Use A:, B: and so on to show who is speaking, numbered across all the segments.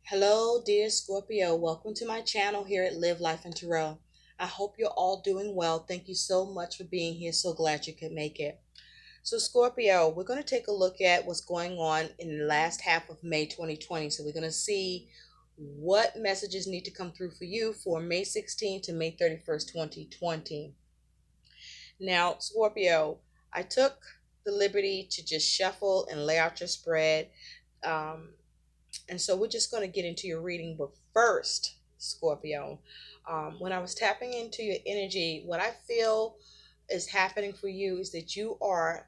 A: Hello, dear Scorpio. Welcome to my channel here at Live Life and Tarot. I hope you're all doing well. Thank you so much for being here. So glad you could make it. So, Scorpio, we're going to take a look at what's going on in the last half of May 2020. So, we're going to see what messages need to come through for you for May 16th to May 31st, 2020. Now, Scorpio, I took the liberty to just shuffle and lay out your spread. Um, and so we're just going to get into your reading. But first, Scorpio, when I was tapping into your energy, what I feel is happening for you is that you are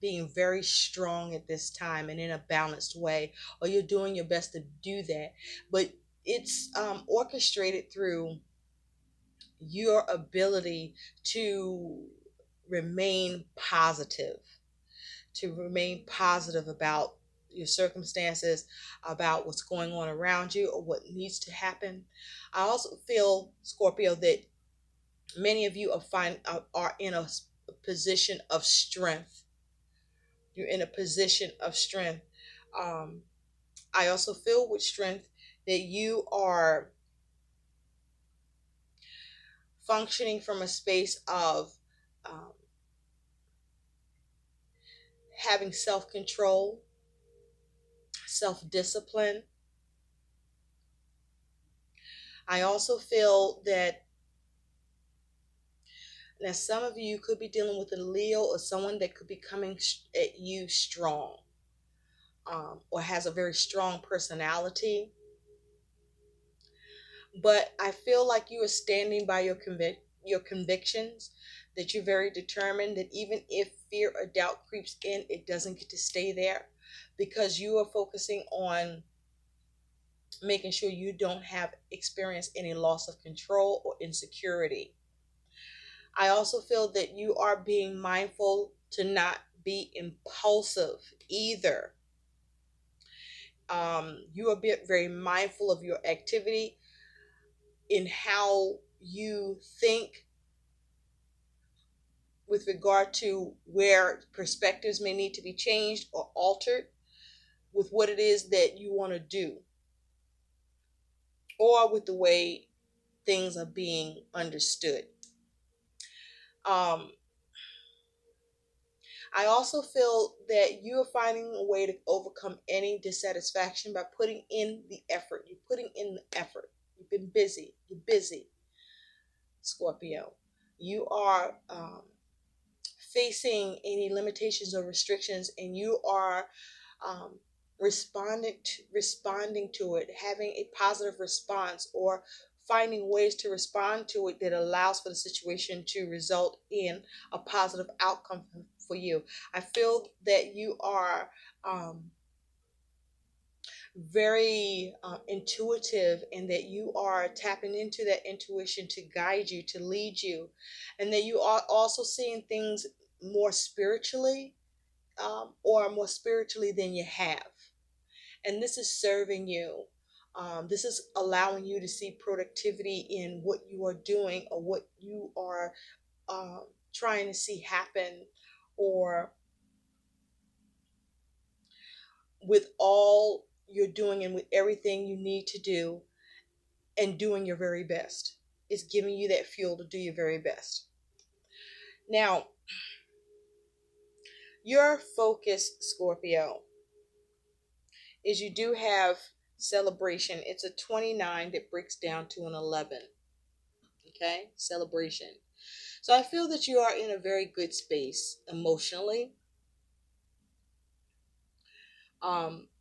A: being very strong at this time and in a balanced way, or you're doing your best to do that. But it's orchestrated through your ability to remain positive, about your circumstances, about what's going on around you, or what needs to happen. I also feel, Scorpio, that many of you are in a position of strength. You're in a position of strength. Um, I also feel with strength that you are functioning from a space of um, having self control, self discipline. I also feel that now some of you could be dealing with a Leo or someone that could be coming at you strong, or has a very strong personality. But I feel like you are standing by your convictions, that you're very determined, that even if fear or doubt creeps in, it doesn't get to stay there, because you are focusing on making sure you don't have experienced any loss of control or insecurity. I also feel that you are being mindful to not be impulsive either. You are very mindful of your activity, in how you think with regard to where perspectives may need to be changed or altered with what it is that you want to do, or with the way things are being understood. Um, I also feel that you are finding a way to overcome any dissatisfaction by putting in the effort. You're putting in the effort. You've been busy. You're busy, Scorpio. You are facing any limitations or restrictions, and you are um, responding to it, having a positive response, or finding ways to respond to it that allows for the situation to result in a positive outcome for you. I feel that you are very intuitive, and that you are tapping into that intuition to guide you, to lead you, and that you are also seeing things more spiritually, or more spiritually than you have. And this is serving you. This is allowing you to see productivity in what you are doing, or what you are um, trying to see happen, or with all you're doing and with everything you need to do, and doing your very best. It's giving you that fuel to do your very best. Now, your focus, Scorpio, is you do have celebration. It's a 29 that breaks down to an 11. Okay, celebration. So I feel that you are in a very good space emotionally.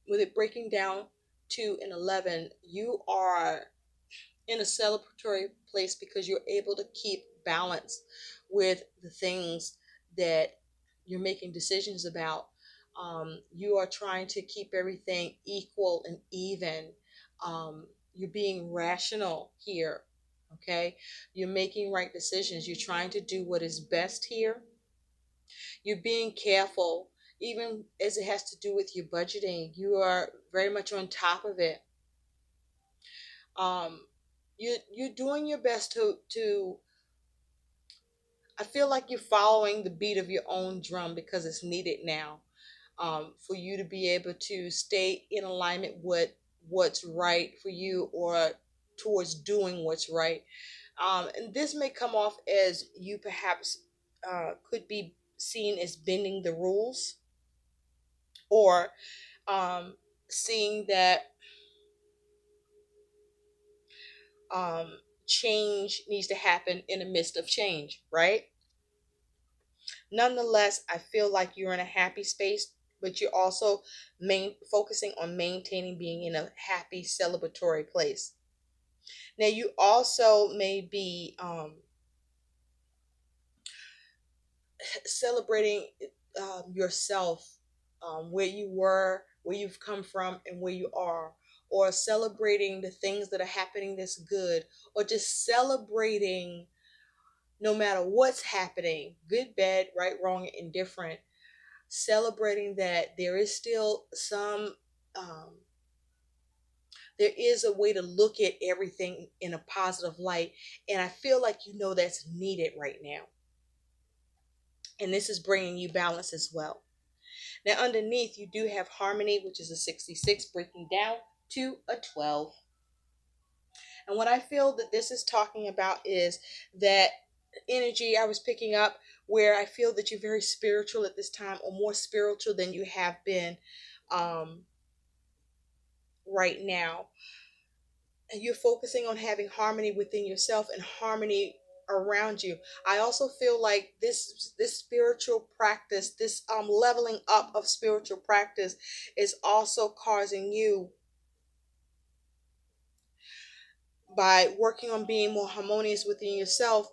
A: With it breaking down to an 11, you are in a celebratory place because you're able to keep balance with the things that you're making decisions about. You are trying to keep everything equal and even. You're being rational here. Okay, you're making right decisions. You're trying to do what is best here. You're being careful, even as it has to do with your budgeting. You are very much on top of it. Um, you're doing your best to. I feel like you're following the beat of your own drum, because it's needed now, for you to be able to stay in alignment with what's right for you or towards doing what's right. And this may come off as you perhaps could be seen as bending the rules, or seeing that um, change needs to happen in the midst of change, right? Nonetheless, I feel like you're in a happy space, but you're also focusing on maintaining being in a happy, celebratory place. Now, you also may be celebrating yourself, where you were, where you've come from, and where you are, or celebrating the things that are happening that's good, or just celebrating no matter what's happening, good, bad, right, wrong, indifferent, celebrating that there is still some, um, there is a way to look at everything in a positive light. And I feel like you know that's needed right now. And this is bringing you balance as well. Now, underneath, you do have harmony, which is a 66, breaking down to a 12. And what I feel that this is talking about is that energy I was picking up, where I feel that you're very spiritual at this time, or more spiritual than you have been um, right now. And you're focusing on having harmony within yourself and harmony around you. I also feel like this spiritual practice, this leveling up of spiritual practice, is also causing you, by working on being more harmonious within yourself,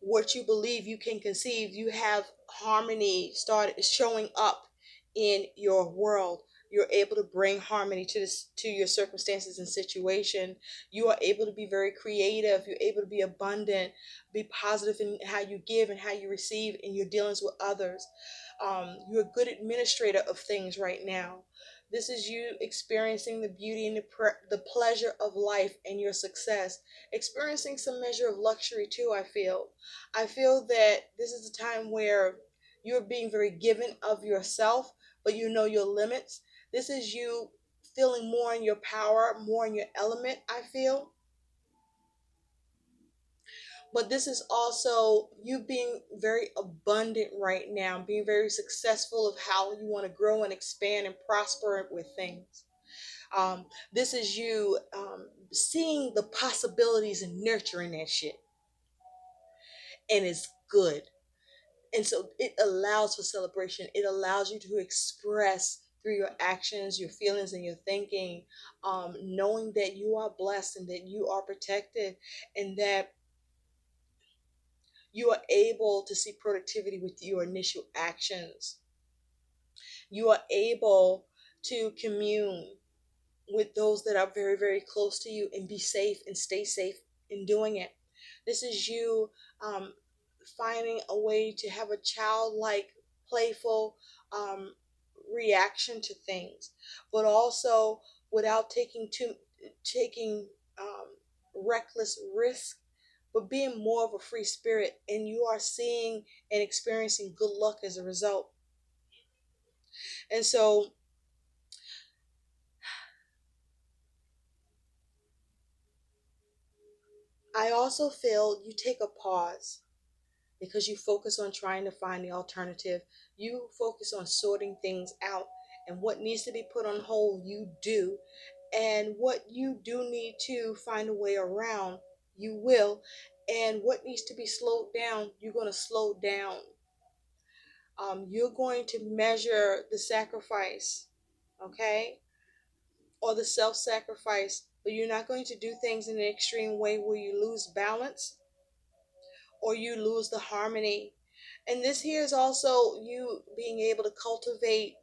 A: what you believe you can conceive, you have harmony started showing up in your world. You're able to bring harmony to this, to your circumstances and situation. You are able to be very creative. You're able to be abundant, be positive in how you give and how you receive in your dealings with others. You're a good administrator of things right now. This is you experiencing the beauty and the pleasure of life and your success, experiencing some measure of luxury too. I feel that this is a time where you're being very given of yourself, but you know your limits. This is you feeling more in your power, more in your element, I feel. But this is also you being very abundant right now, being very successful of how you want to grow and expand and prosper with things. This is you seeing the possibilities and nurturing that shit. And it's good. And so it allows for celebration. It allows you to express through your actions, your feelings, and your thinking, knowing that you are blessed and that you are protected, and that you are able to see productivity with your initial actions. You are able to commune with those that are very, very close to you and be safe and stay safe in doing it. This is you um, finding a way to have a childlike, playful reaction to things, but also without taking reckless risk, but being more of a free spirit, and you are seeing and experiencing good luck as a result. And so I also feel you take a pause because you focus on trying to find the alternative. You focus on sorting things out, and what needs to be put on hold, you do. And what you do need to find a way around, you will. And what needs to be slowed down, you're going to slow down. You're going to measure the sacrifice, okay? Or the self sacrifice, but you're not going to do things in an extreme way where you lose balance or you lose the harmony. And this here is also you being able to cultivate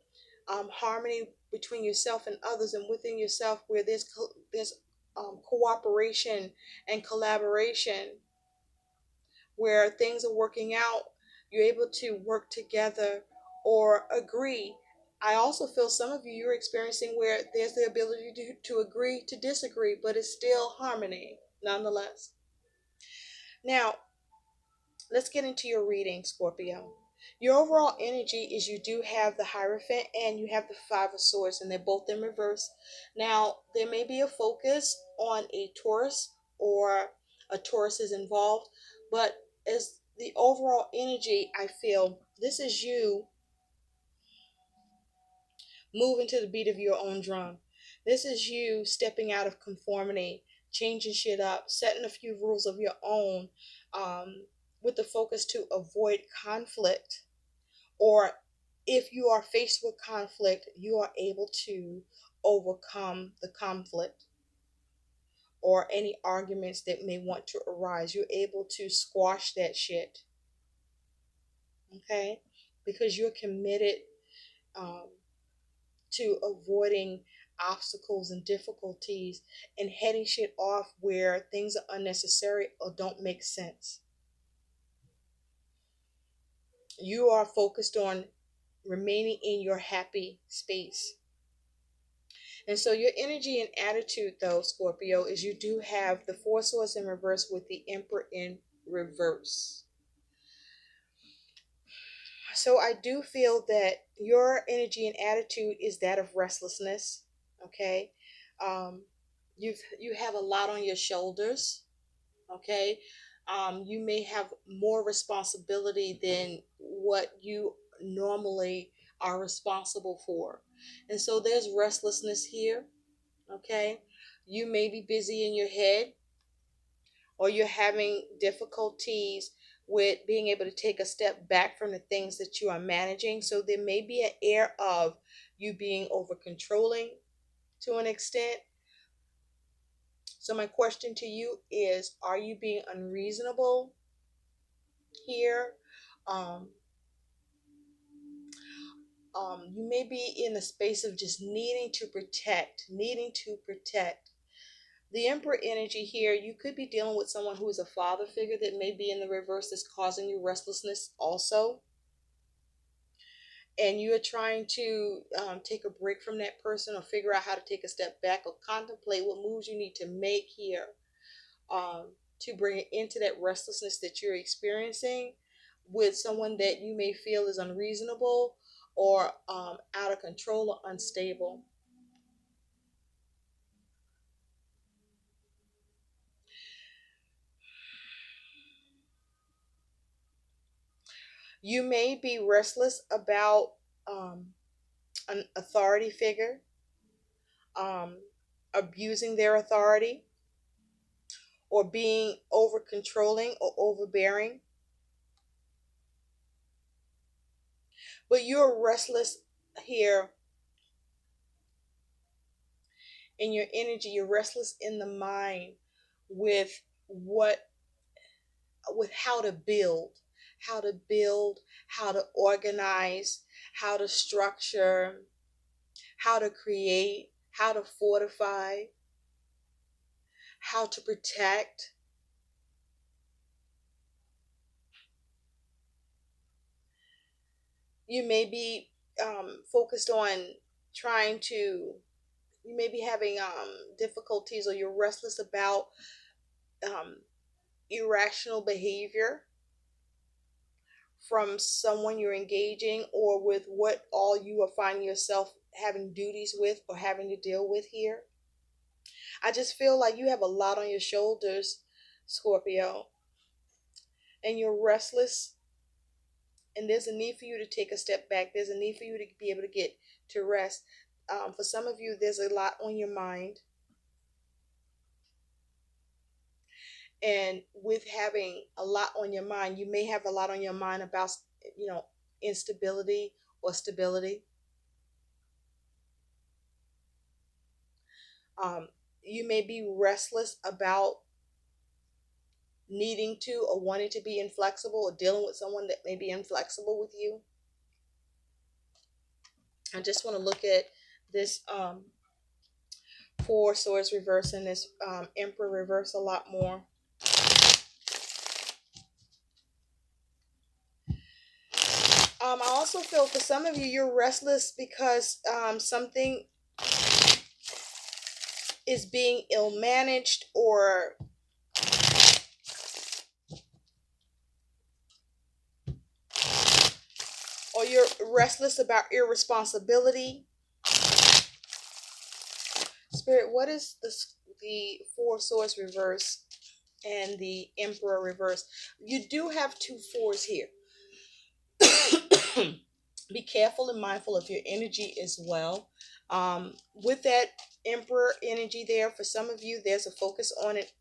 A: harmony between yourself and others and within yourself, where there's cooperation and collaboration, where things are working out. You're able to work together or agree. I also feel some of you, you're experiencing where there's the ability to agree to disagree, but it's still harmony nonetheless. Now, let's get into your reading, Scorpio. Your overall energy is you do have the Hierophant and you have the Five of Swords, and they're both in reverse. Now, there may be a focus on a Taurus, or a Taurus is involved, but as the overall energy, I feel this is you moving to the beat of your own drum. This is you stepping out of conformity, changing shit up, setting a few rules of your own, with the focus to avoid conflict. Or if you are faced with conflict, you are able to overcome the conflict or any arguments that may want to arise. You're able to squash that shit, okay? Because you're committed, um, to avoiding obstacles and difficulties and heading shit off where things are unnecessary or don't make sense. You are focused on remaining in your happy space. And so your energy and attitude, though, Scorpio, is you do have the Four Swords in reverse with the Emperor in reverse. So I do feel that your energy and attitude is that of restlessness. Okay, um, you have a lot on your shoulders. Okay, you may have more responsibility than what you normally are responsible for, and so there's restlessness here. Okay, you may be busy in your head, or you're having difficulties with being able to take a step back from the things that you are managing. So there may be an air of you being over controlling to an extent. So my question to you is, are you being unreasonable here? Um, you may be in a space of just needing to protect. The Emperor energy here, you could be dealing with someone who is a father figure that may be in the reverse that's causing you restlessness also. And you are trying to take a break from that person, or figure out how to take a step back, or contemplate what moves you need to make here, to bring it into that restlessness that you're experiencing with someone that you may feel is unreasonable, or out of control or unstable. You may be restless about an authority figure, um, abusing their authority, or being over controlling or overbearing. But you're restless here in your energy. You're restless in the mind with what, with how to build, how to organize, how to structure, how to create, how to fortify, how to protect. You may be focused on trying to, you may be having difficulties, or you're restless about um, irrational behavior from someone you're engaging, or with what all you are finding yourself having duties with or having to deal with here. I just feel like you have a lot on your shoulders, Scorpio, and you're restless, and there's a need for you to take a step back. There's a need for you to be able to get to rest. For some of you, there's a lot on your mind. And with having a lot on your mind, you may have a lot on your mind about, you know, instability or stability. Um, you may be restless about needing to or wanting to be inflexible, or dealing with someone that may be inflexible with you. I just want to look at this Four Swords reverse and this Emperor reverse a lot more. I also feel for some of you, you're restless because something is being ill managed, or restless about irresponsibility. Spirit, what is the Four Swords reverse and the Emperor reverse? You do have two fours here. Be careful and mindful of your energy as well. With that Emperor energy there, for some of you, there's a focus on it.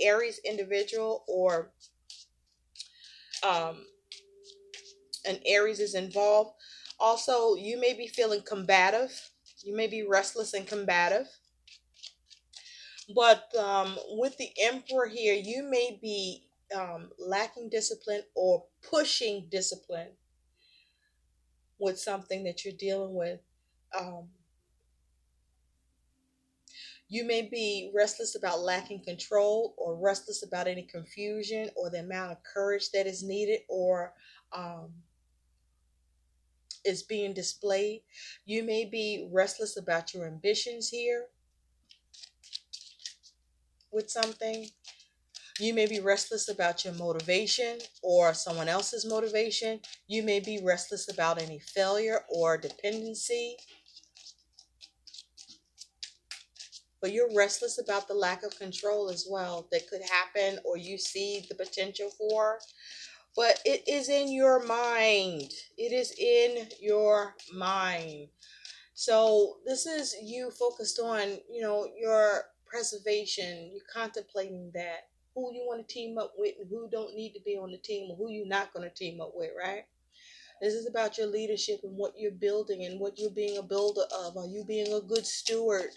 A: Aries individual or um, an Aries is involved. Also, you may be feeling combative. You may be restless and combative. But with the Emperor here, you may be lacking discipline or pushing discipline with something that you're dealing with. Um, you may be restless about lacking control or restless about any confusion or the amount of courage that is needed or is being displayed. You may be restless about your ambitions here with something. You may be restless about your motivation or someone else's motivation. You may be restless about any failure or dependency. But you're restless about the lack of control as well that could happen or you see the potential for. But it is in your mind. It is in your mind. So this is you focused on, your preservation. You're contemplating that. Who you want to team up with and who don't need to be on the team or who you're not going to team up with, right? This is about your leadership and what you're building and what you're being a builder of. Are you being a good steward?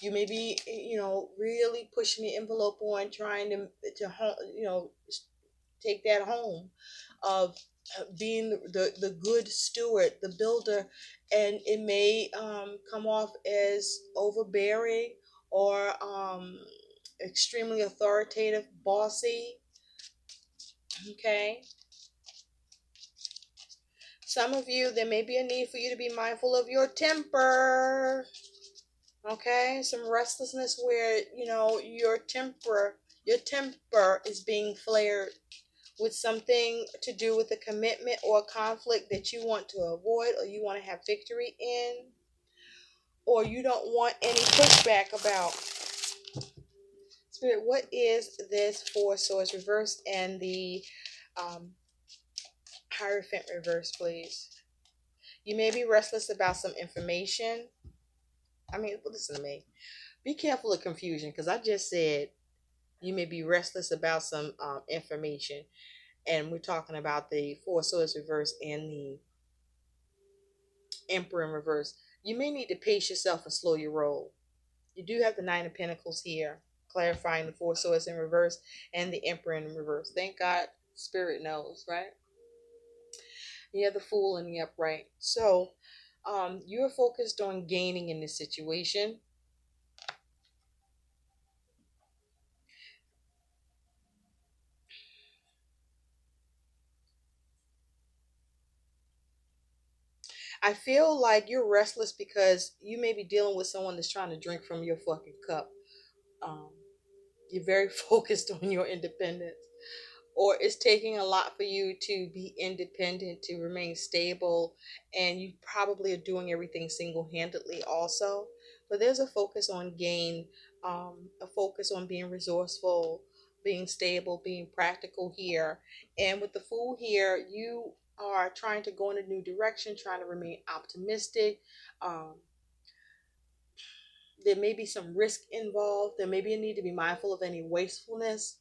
A: You may be, really pushing the envelope on trying to take that home of being the good steward, the builder, and it may come off as overbearing or extremely authoritative, bossy. Okay. Some of you, there may be a need for you to be mindful of your temper. Okay, some restlessness where your temper is being flared with something to do with a commitment or a conflict that you want to avoid or you want to have victory in or you don't want any pushback about. Spirit, what is this Four Swords reverse and the um, Hierophant reverse, please? You may be restless about some information. I mean, listen to me. Be careful of confusion because I just said you may be restless about some information. And we're talking about the Four Swords reverse and the Emperor in reverse. You may need to pace yourself and slow your roll. You do have the Nine of Pentacles here, clarifying the Four Swords in reverse and the Emperor in reverse. Thank God Spirit knows, right? You have the Fool and the Upright. So you're focused on gaining in this situation. I feel like you're restless because you may be dealing with someone that's trying to drink from your fucking cup. Um, you're very focused on your independence, or it's taking a lot for you to be independent, to remain stable, and you probably are doing everything single-handedly also. But there's a focus on gain, a focus on being resourceful, being stable, being practical here. And with the Fool here, you are trying to go in a new direction, trying to remain optimistic. Um, there may be some risk involved. There may be a need to be mindful of any wastefulness.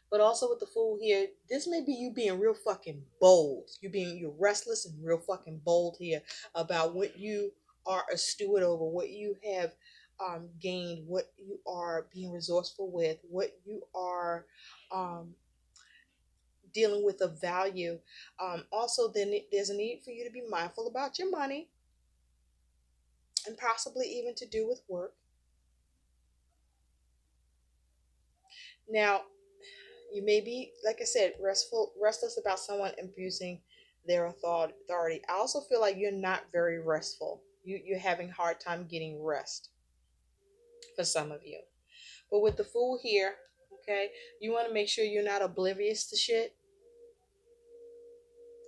A: But also with the Fool here, this may be you being real fucking bold. You're restless and real fucking bold here about what you are a steward over, what you have gained, what you are being resourceful with, what you are um, dealing with of value. Also, then there's a need for you to be mindful about your money and possibly even to do with work. Now, you may be, like I said, restless about someone abusing their authority. I also feel like you're not very restful. You're having a hard time getting rest for some of you. But with the Fool here, okay, you want to make sure you're not oblivious to shit,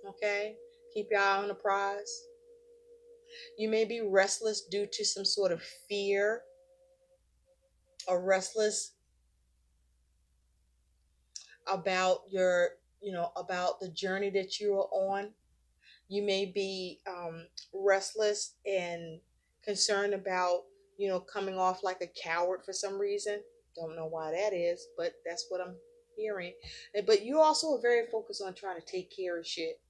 A: okay? Keep your eye on the prize. You may be restless due to some sort of fear, or restless about about the journey that you are on. You may be restless and concerned about, coming off like a coward for some reason. Don't know why that is, but that's what I'm hearing. But you also are very focused on trying to take care of shit,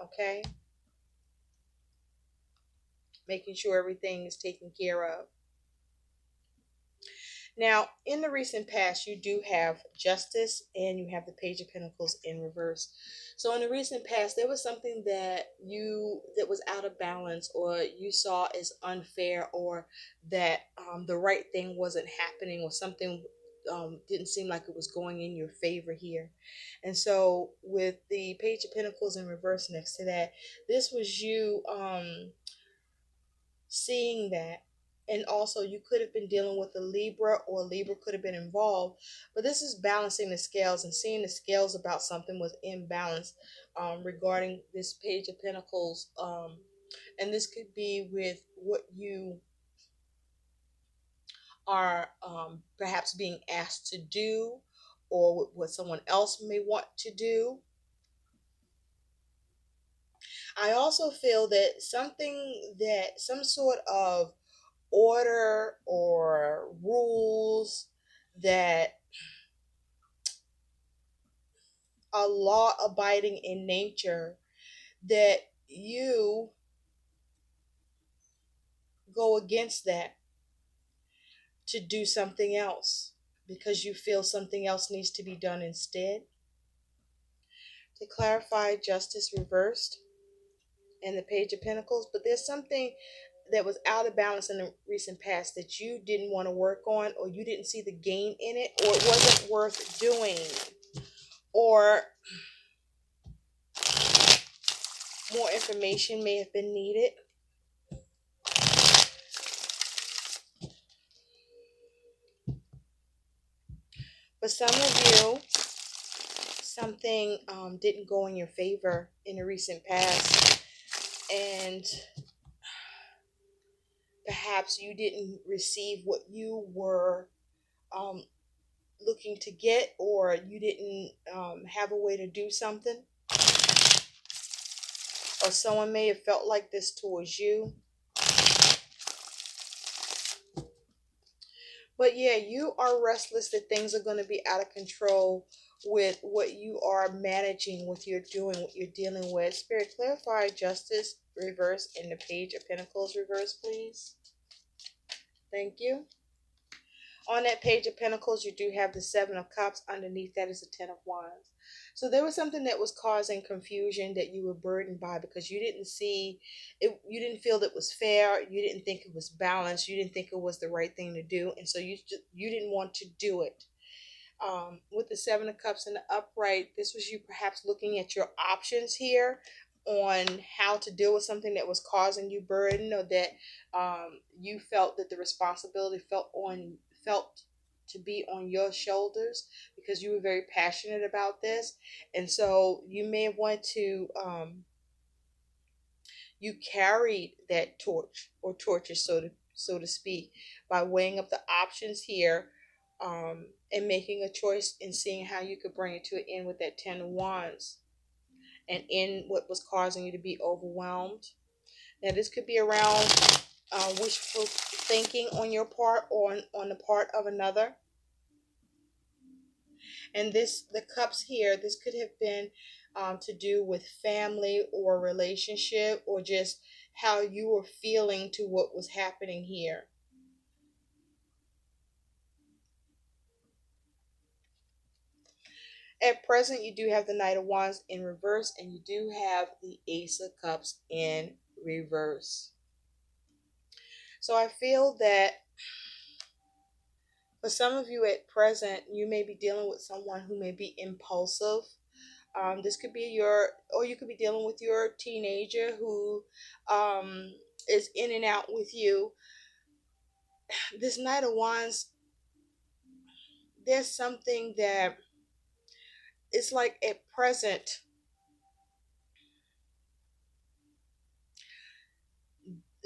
A: okay? Making sure everything is taken care of. Now, in the recent past, you do have Justice and you have the Page of Pentacles in reverse. So in the recent past, there was something that was out of balance, or you saw as unfair, or that the right thing wasn't happening, or something didn't seem like it was going in your favor here. And so with the Page of Pentacles in reverse next to that, this was you seeing that. And also, you could have been dealing with a Libra, or a Libra could have been involved, but this is balancing the scales and seeing the scales about something was imbalance, regarding this Page of Pentacles. And this could be with what you are perhaps being asked to do, or what someone else may want to do. I also feel that some sort of order or rules that are law abiding in nature, that you go against that to do something else because you feel something else needs to be done instead. To clarify, Justice reversed and the Page of Pentacles, but there's something that was out of balance in the recent past that you didn't want to work on, or you didn't see the gain in it, or it wasn't worth doing, or more information may have been needed. For some of you, something didn't go in your favor in the recent past, and perhaps you didn't receive what you were um, looking to get, or you didn't have a way to do something, or someone may have felt like this towards you. But yeah, you are restless that things are going to be out of control with what you are managing, what you're doing, what you're dealing with. Spirit, clarify Justice reverse and the Page of Pentacles reverse, please. Thank you. On that Page of Pentacles, you do have the Seven of Cups. Underneath that is the Ten of Wands. So there was something that was causing confusion that you were burdened by, because you didn't see it, you didn't feel that it was fair, you didn't think it was balanced, you didn't think it was the right thing to do, and so you didn't want to do it. With the Seven of Cups in the upright, this was you perhaps looking at your options here on how to deal with something that was causing you burden, or that you felt that the responsibility felt to be on your shoulders, because you were very passionate about this. And so you may have wanted to you carried that torch, or torches, so to speak, by weighing up the options here, and making a choice and seeing how you could bring it to an end with that Ten of Wands, and end what was causing you to be overwhelmed. Now, this could be around wishful thinking on your part, or on the part of another. And the cups here, this could have been to do with family or relationship, or just how you were feeling to what was happening here. At present, you do have the Knight of Wands in reverse, and you do have the Ace of Cups in reverse. So I feel that for some of you at present, you may be dealing with someone who may be impulsive. This could be or you could be dealing with your teenager who is in and out with you. This Knight of Wands, there's something that it's like at present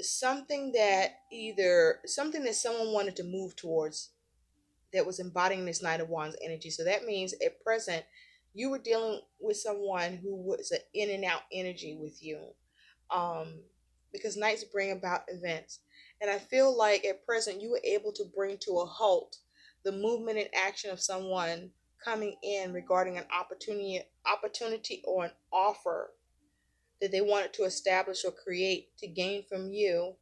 A: something that someone wanted to move towards, that was embodying this Knight of Wands energy. So that means at present, you were dealing with someone who was an in and out energy with you. Um, because Knights bring about events. And I feel like at present, you were able to bring to a halt the movement and action of someone coming in regarding an opportunity or an offer that they wanted to establish or create to gain from you,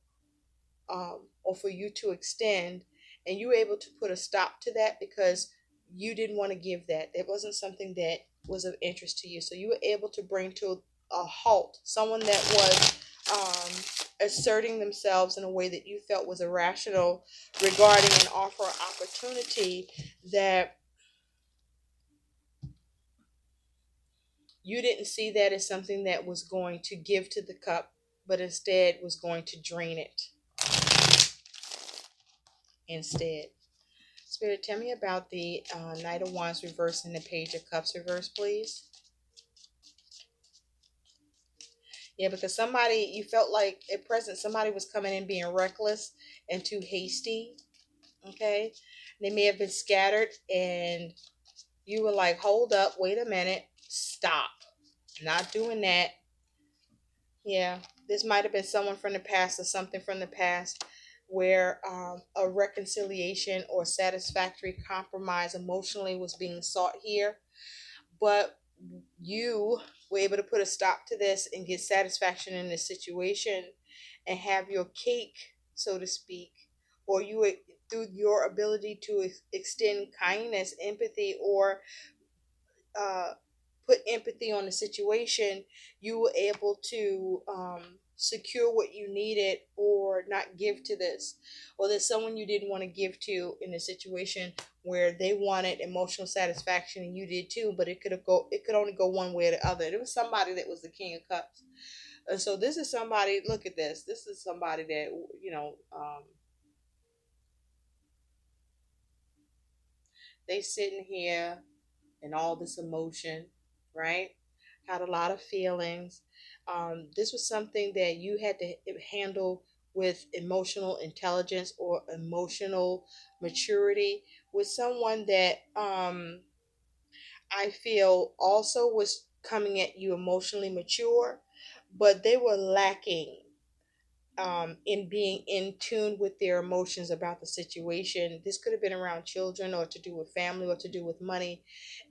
A: or for you to extend, and you were able to put a stop to that because you didn't want to give that. It wasn't something that was of interest to you. So you were able to bring to a halt someone that was asserting themselves in a way that you felt was irrational regarding an offer or opportunity that you didn't see that as something that was going to give to the cup, but instead was going to drain it instead. Spirit, tell me about the Knight of Wands reverse and the Page of Cups reverse, please. Yeah, because somebody, you felt like at present somebody was coming in being reckless and too hasty. Okay. They may have been scattered and you were like, hold up, wait a minute, stop. Not doing that. Yeah, this might have been someone from the past or something from the past where a reconciliation or satisfactory compromise emotionally was being sought here, but you were able to put a stop to this and get satisfaction in this situation and have your cake, so to speak, or through your ability to extend kindness, empathy, or uh, put empathy on the situation, you were able to secure what you needed or not give to this. Or there's someone you didn't want to give to in a situation where they wanted emotional satisfaction and you did too, but it could only go one way or the other. There was somebody that was the King of Cups. And so this is somebody, look at this. This is somebody that, they sitting here and all this emotion, right? Had a lot of feelings. This was something that you had to handle with emotional intelligence or emotional maturity, with someone that I feel also was coming at you emotionally mature, but they were lacking in being in tune with their emotions about the situation. This could have been around children or to do with family or to do with money,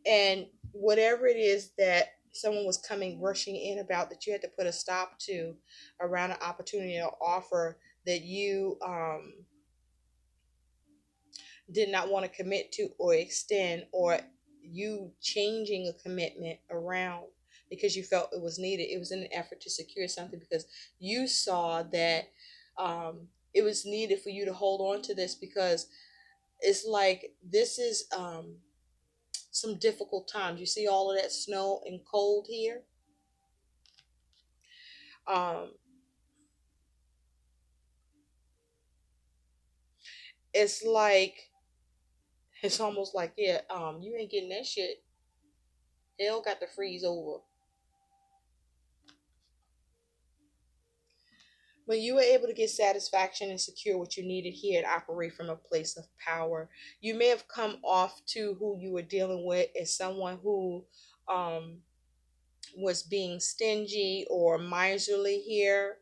A: and whatever it is that someone was coming rushing in about that you had to put a stop to around an opportunity or offer that you did not want to commit to or extend, or you changing a commitment around because you felt it was needed. It was in an effort to secure something because you saw that it was needed for you to hold on to this, because it's like this is some difficult times. You see all of that snow and cold here. Um, it's like it's almost like, yeah, you ain't getting that shit. Hell got to freeze over. But you were able to get satisfaction and secure what you needed here and operate from a place of power. You may have come off to who you were dealing with as someone who um, was being stingy or miserly here.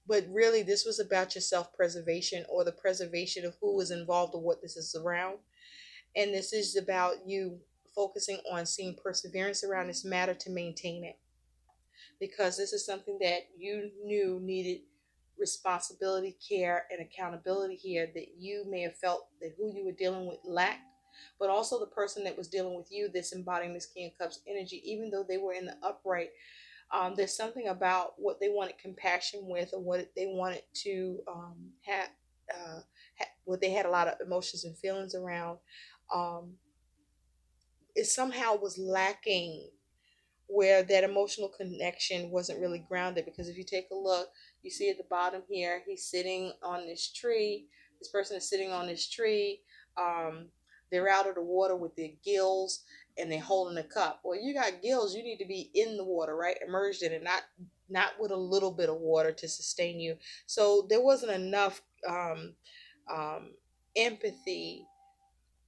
A: But really, this was about your self preservation or the preservation of who was involved or what this is around. And this is about you focusing on seeing perseverance around this matter to maintain it, because this is something that you knew needed responsibility, care, and accountability here, that you may have felt that who you were dealing with lacked, but also the person that was dealing with you that's embodying this King of Cups energy, even though they were in the upright, there's something about what they wanted compassion with, or what they wanted to have, what they had a lot of emotions and feelings around. Um, it somehow was lacking, where that emotional connection wasn't really grounded. Because if you take a look, you see at the bottom here, he's sitting on this tree. This person is sitting on this tree. Um, they're out of the water with their gills and they're holding a cup. Well, you got gills, you need to be in the water, right? Immersed in it, not with a little bit of water to sustain you. So there wasn't enough um, empathy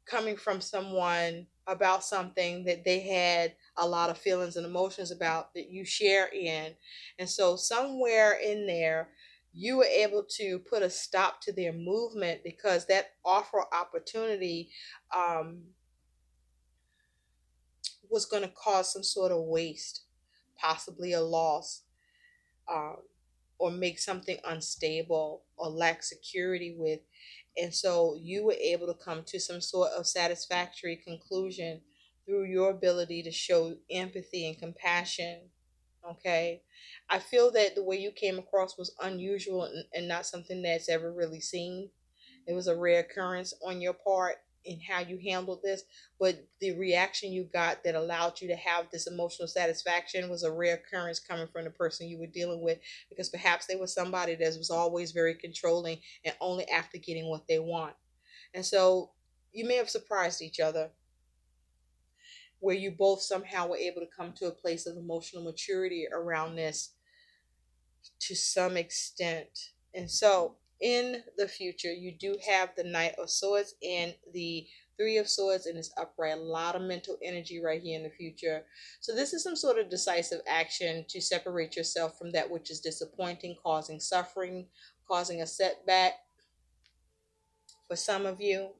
A: coming from someone about something that they had a lot of feelings and emotions about that you share in. And so somewhere in there, you were able to put a stop to their movement because that offer opportunity um, was going to cause some sort of waste, possibly a loss, um, or make something unstable or lack security with. And so you were able to come to some sort of satisfactory conclusion through your ability to show empathy and compassion. Okay. I feel that the way you came across was unusual and not something that's ever really seen. It was a rare occurrence on your part in how you handled this, but the reaction you got that allowed you to have this emotional satisfaction was a rare occurrence coming from the person you were dealing with, because perhaps they were somebody that was always very controlling and only after getting what they want. And so you may have surprised each other where you both somehow were able to come to a place of emotional maturity around this to some extent. And so in the future, you do have the Knight of Swords and the Three of Swords, and it's upright. A lot of mental energy right here in the future. So this is some sort of decisive action to separate yourself from that which is disappointing, causing suffering, causing a setback for some of you.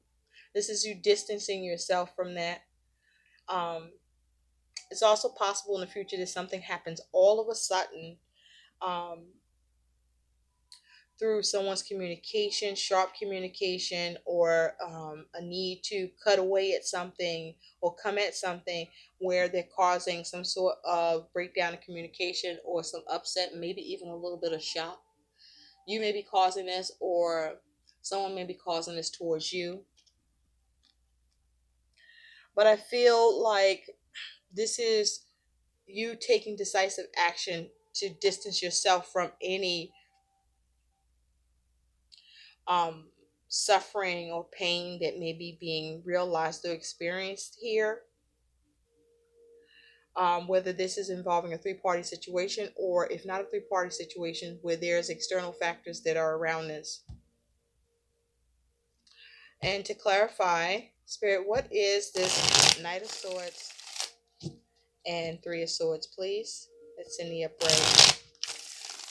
A: This is you distancing yourself from that. Um, it's also possible in the future that something happens all of a sudden, um, through someone's communication, sharp communication, or a need to cut away at something or come at something where they're causing some sort of breakdown in communication or some upset, maybe even a little bit of shock. You may be causing this, or someone may be causing this towards you. But I feel like this is you taking decisive action to distance yourself from any um, suffering or pain that may be being realized or experienced here. Whether this is involving a three-party situation, or if not a three-party situation, where there's external factors that are around this. And to clarify, Spirit, what is this Knight of Swords and Three of Swords, please? It's in the upright.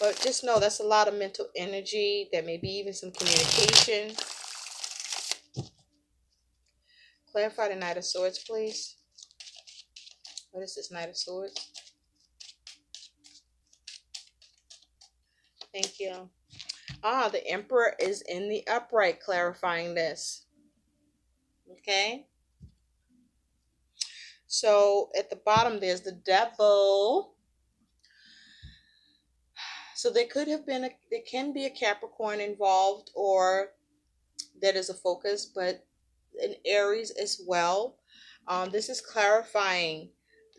A: But just know that's a lot of mental energy. There may be even some communication. Clarify the Knight of Swords, please. What is this Knight of Swords? Thank you. Ah, the Emperor is in the upright, clarifying this. Okay. So at the bottom, there's the Devil. So there could have been there can be a Capricorn involved, or that is a focus, but an Aries as well. This is clarifying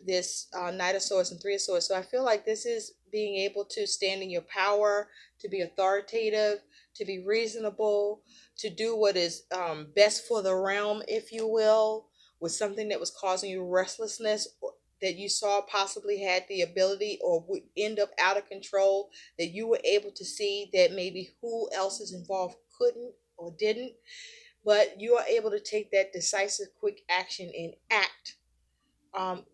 A: this Knight of Swords and Three of Swords. So I feel like this is being able to stand in your power, to be authoritative, to be reasonable, to do what is best for the realm, if you will, with something that was causing you restlessness, that you saw possibly had the ability or would end up out of control, that you were able to see that maybe who else is involved couldn't or didn't, but you are able to take that decisive, quick action and act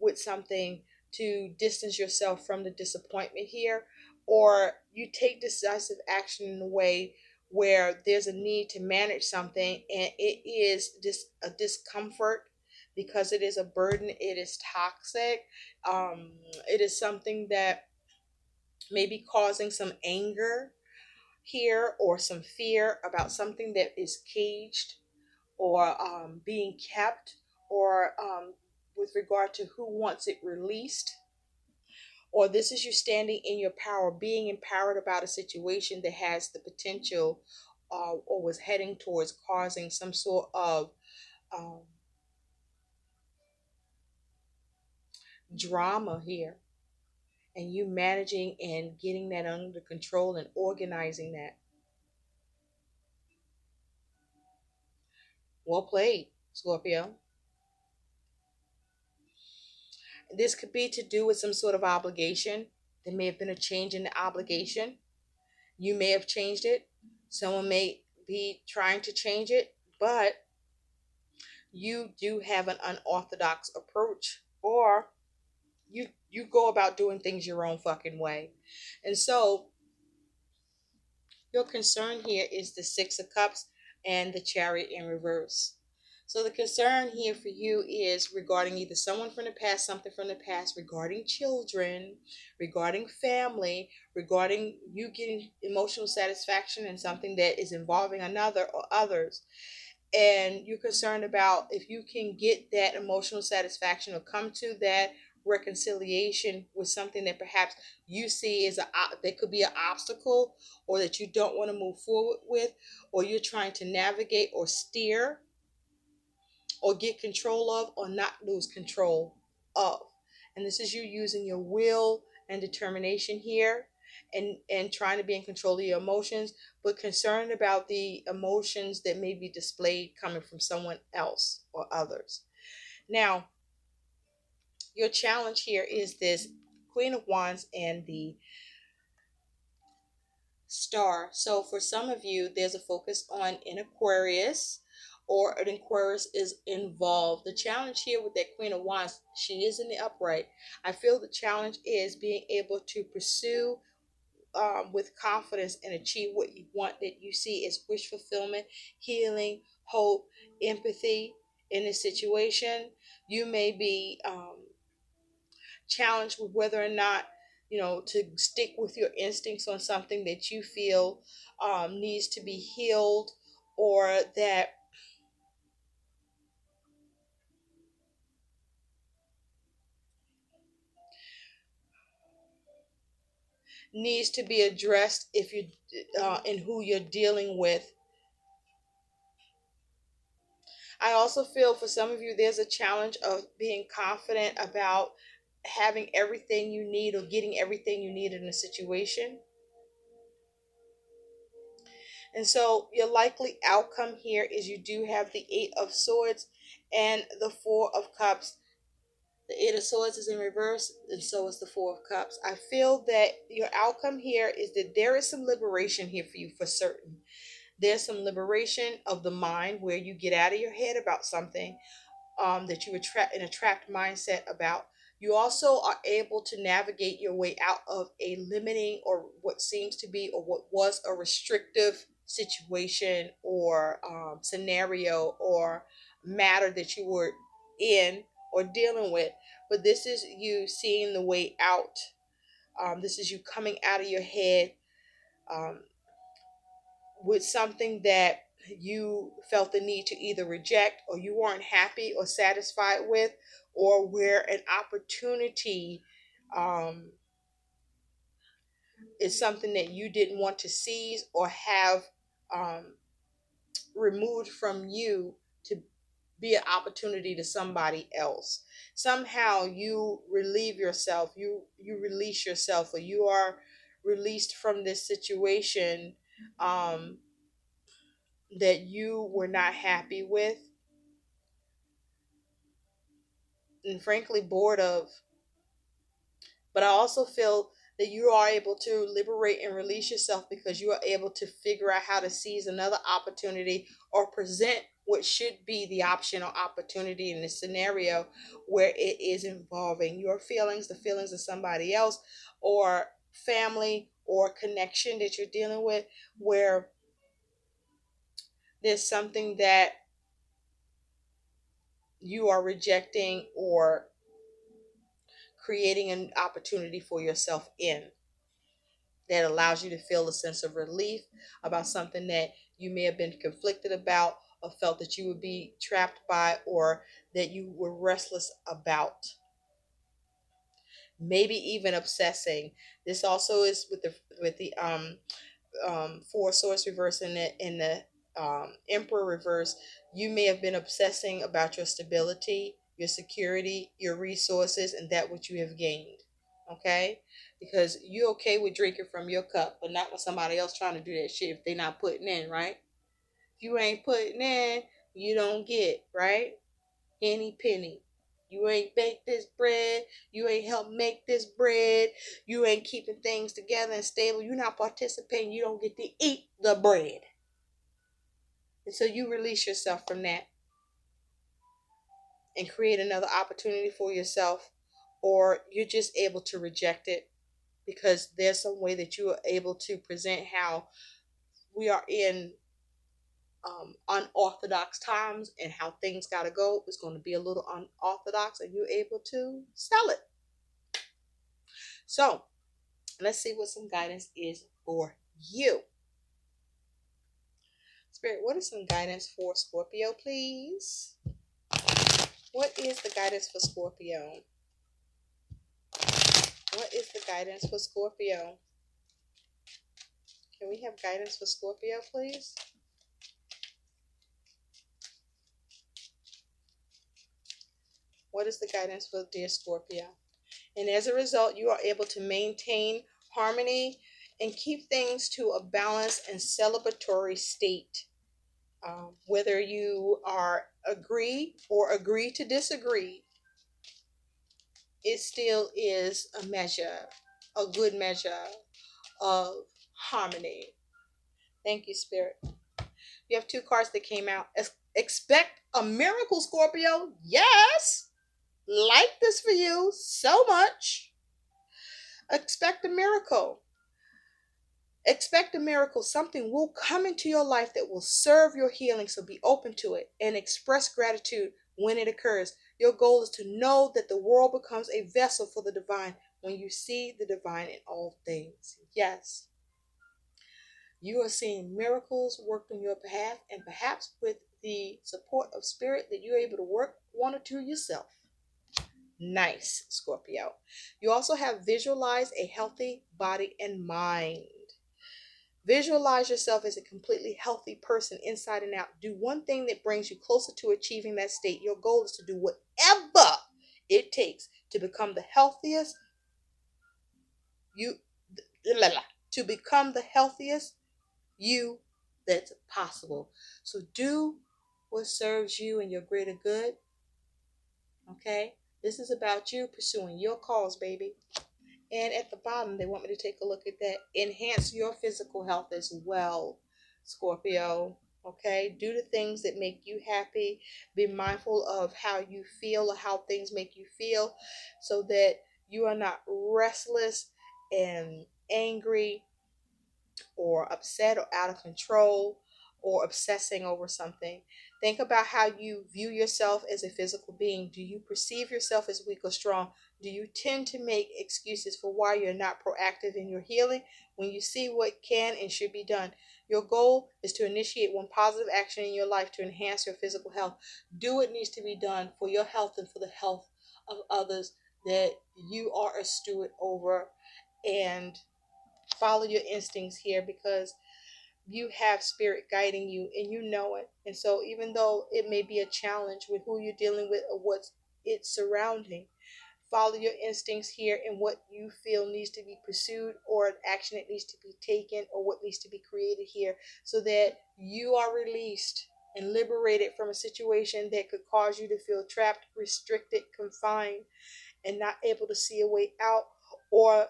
A: with something to distance yourself from the disappointment here, or you take decisive action in a way where there's a need to manage something and it is just a discomfort because it is a burden, it is toxic, it is something that may be causing some anger here or some fear about something that is caged or being kept, or with regard to who wants it released. Or this is you standing in your power, being empowered about a situation that has the potential or was heading towards causing some sort of um, drama here. And you managing and getting that under control and organizing that. Well played, Scorpio. This could be to do with some sort of obligation. There may have been a change in the obligation. You may have changed it. Someone may be trying to change it, but you do have an unorthodox approach, or you go about doing things your own fucking way. And so your concern here is the Six of Cups and the Chariot in reverse. So the concern here for you is regarding either someone from the past, something from the past, regarding children, regarding family, regarding you getting emotional satisfaction in something that is involving another or others. And you're concerned about if you can get that emotional satisfaction or come to that reconciliation with something that perhaps you see as a that could be an obstacle, or that you don't want to move forward with, or you're trying to navigate or steer or get control of or not lose control of. And this is you using your will and determination here, and trying to be in control of your emotions, but concerned about the emotions that may be displayed coming from someone else or others. Now, your challenge here is this Queen of Wands and the Star. So for some of you, there's a focus on an Aquarius, or an Aquarius is involved. The challenge here with that Queen of Wands, she is in the upright. I feel the challenge is being able to pursue with confidence and achieve what you want, that you see as wish fulfillment, healing, hope, empathy in this situation. You may be challenged with whether or not, to stick with your instincts on something that you feel needs to be healed, or that needs to be addressed if you in who you're dealing with. I also feel for some of you, there's a challenge of being confident about having everything you need or getting everything you need in a situation. And so your likely outcome here is you do have the Eight of Swords and the Four of Cups. The Eight of Swords is in reverse, and so is the Four of Cups. I feel that your outcome here is that there is some liberation here for you for certain. There's some liberation of the mind where you get out of your head about something that you attract in a trapped mindset about. You also are able to navigate your way out of a limiting, or what seems to be, or what was a restrictive situation, or scenario, or matter that you were in or dealing with. But this is you seeing the way out. This is you coming out of your head. Um, with something that you felt the need to either reject, or you weren't happy or satisfied with, or where an opportunity um, is something that you didn't want to seize or have um, removed from you to be an opportunity to somebody else. Somehow you relieve yourself, you release yourself, or you are released from this situation um, that you were not happy with, and frankly bored of. But I also feel that you are able to liberate and release yourself because you are able to figure out how to seize another opportunity, or present what should be the option or opportunity in this scenario, where it is involving your feelings, the feelings of somebody else, or family or connection that you're dealing with, where there's something that you are rejecting or creating an opportunity for yourself in, that allows you to feel a sense of relief about something that you may have been conflicted about, or felt that you would be trapped by, or that you were restless about, maybe even obsessing. This also is with the Four Swords reverse and the Emperor reverse. You may have been obsessing about your stability, your security, your resources, and that which you have gained. Okay, because you're okay with drinking from your cup, but not with somebody else trying to do that shit if they're not putting in, right? If you ain't putting in, you don't get, right? Any penny. You ain't baked this bread. You ain't helped make this bread. You ain't keeping things together and stable. You're not participating. You don't get to eat the bread. And so you release yourself from that and create another opportunity for yourself, or you're just able to reject it because there's some way that you are able to present how we are in unorthodox times and how things got to go is going to be a little unorthodox, and you're able to sell it. So let's see what some guidance is for you. Spirit, what is some guidance for Scorpio, please? What is the guidance for Scorpio? What is the guidance for Scorpio? Can we have guidance for Scorpio, please? What is the guidance for dear Scorpio? And as a result, you are able to maintain harmony and keep things to a balanced and celebratory state. Whether you are agree or agree to disagree, it still is a measure, a good measure of harmony. Thank you, Spirit. You have two cards that came out. Expect a miracle, Scorpio. Yes. Like this for you so much. Expect a miracle. Expect a miracle. Something will come into your life that will serve your healing. So be open to it and express gratitude when it occurs. Your goal is to know that the world becomes a vessel for the divine when you see the divine in all things. Yes. You are seeing miracles worked on your behalf, and perhaps with the support of spirit that you're able to work one or two yourself. Nice, Scorpio. You also have visualize a healthy body and mind. Visualize yourself as a completely healthy person inside and out. Do one thing that brings you closer to achieving that state. Your goal is to do whatever it takes to become the healthiest you to become the healthiest you that's possible. So do what serves you and your greater good. Okay? This is about you pursuing your cause, baby. And at the bottom, they want me to take a look at that. Enhance your physical health as well, Scorpio. Okay? Do the things that make you happy. Be mindful of how you feel or how things make you feel so that you are not restless and angry or upset or out of control or obsessing over something. Think about how you view yourself as a physical being. Do you perceive yourself as weak or strong? Do you tend to make excuses for why you're not proactive in your healing when you see what can and should be done? Your goal is to initiate one positive action in your life to enhance your physical health. Do what needs to be done for your health and for the health of others that you are a steward over, and follow your instincts here because you have spirit guiding you and you know it. And so even though it may be a challenge with who you're dealing with or what's it's surrounding, follow your instincts here and what you feel needs to be pursued or an action that needs to be taken or what needs to be created here so that you are released and liberated from a situation that could cause you to feel trapped, restricted, confined, and not able to see a way out, or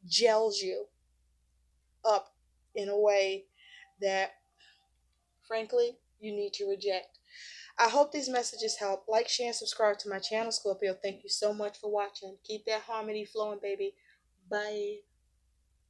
A: gels you up in a way that, frankly, you need to reject. I hope these messages help. Like, share, and subscribe to my channel, Scorpio. Thank you so much for watching. Keep that harmony flowing, baby. Bye.